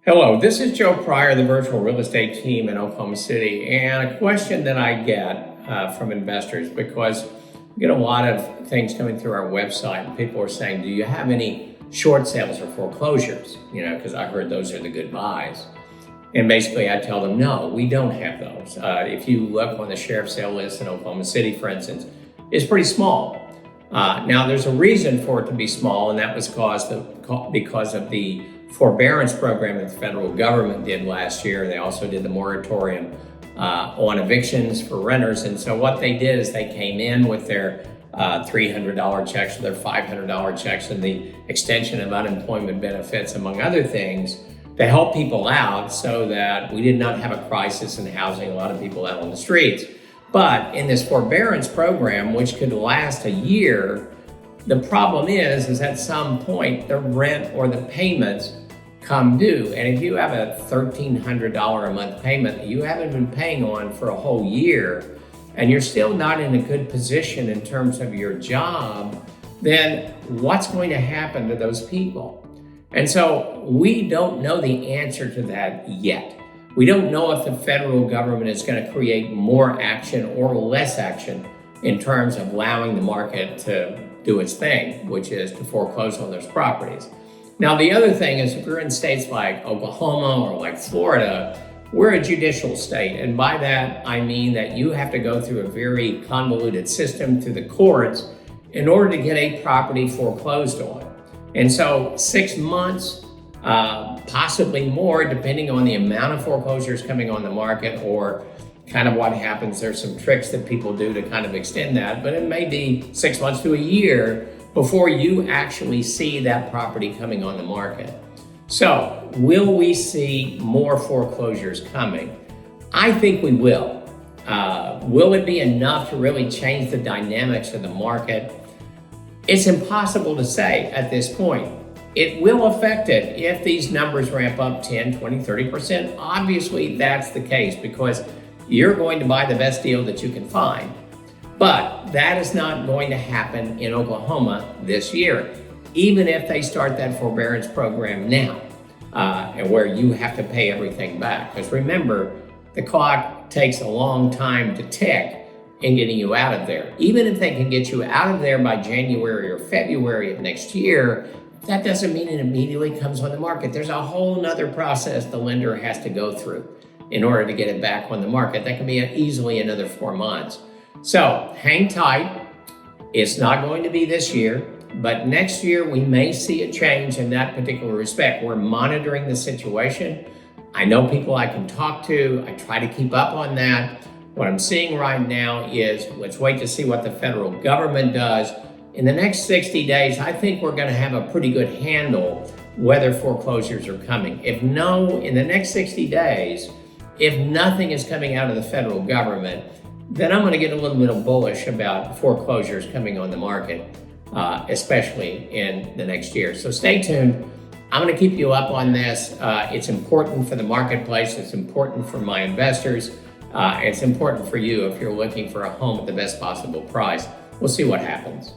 Hello, this is Joe Pryor, the virtual real estate team in Oklahoma City, and a question that I get from investors, because we get a lot of things coming through our website, and people are saying, do you have any short sales or foreclosures? Because I heard those are the good buys. And basically I tell them, no, we don't have those. If you look on the sheriff's sale list in Oklahoma City, for instance, it's pretty small. Now there's a reason for it to be small, and that was because of the Forbearance Program that the federal government did last year. They also did the moratorium on evictions for renters. And so what they did is they came in with their $300 checks or their $500 checks and the extension of unemployment benefits, among other things, to help people out so that we did not have a crisis in housing a lot of people out on the streets. But in this forbearance program, which could last a year, the problem is at some point the rent or the payments come due. And if you have a $1,300 a month payment that you haven't been paying on for a whole year, and you're still not in a good position in terms of your job, then what's going to happen to those people? And so we don't know the answer to that yet. We don't know if the federal government is going to create more action or less action in terms of allowing the market to do its thing, which is to foreclose on those properties. Now, the other thing is, if you're in states like Oklahoma or like Florida, we're a judicial state. And by that, I mean that you have to go through a very convoluted system through the courts in order to get a property foreclosed on. And so 6 months, possibly more, depending on the amount of foreclosures coming on the market or kind of what happens. There's some tricks that people do to kind of extend that, but it may be 6 months to a year before you actually see that property coming on the market. So will we see more foreclosures coming? I think we will. Will it be enough to really change the dynamics of the market? It's impossible to say at this point. It will affect it if these numbers ramp up 10, 20, 30%. Obviously, that's the case because you're going to buy the best deal that you can find. But that is not going to happen in Oklahoma this year, even if they start that forbearance program now, and where you have to pay everything back. Because remember, the clock takes a long time to tick in getting you out of there. Even if they can get you out of there by January or February of next year, that doesn't mean it immediately comes on the market. There's a whole nother process the lender has to go through in order to get it back on the market. That can be easily another 4 months. So hang tight. It's not going to be this year, but next year we may see a change in that particular respect. We're monitoring the situation. I know people I can talk to. I try to keep up on that. What I'm seeing right now is let's wait to see what the federal government does. In the next 60 days, I think we're going to have a pretty good handle whether foreclosures are coming. If no, in the next 60 days, if nothing is coming out of the federal government, then I'm going to get a little bit bullish about foreclosures coming on the market, especially in the next year. So stay tuned. I'm going to keep you up on this. It's important for the marketplace. It's important for my investors. It's important for you if you're looking for a home at the best possible price. We'll see what happens.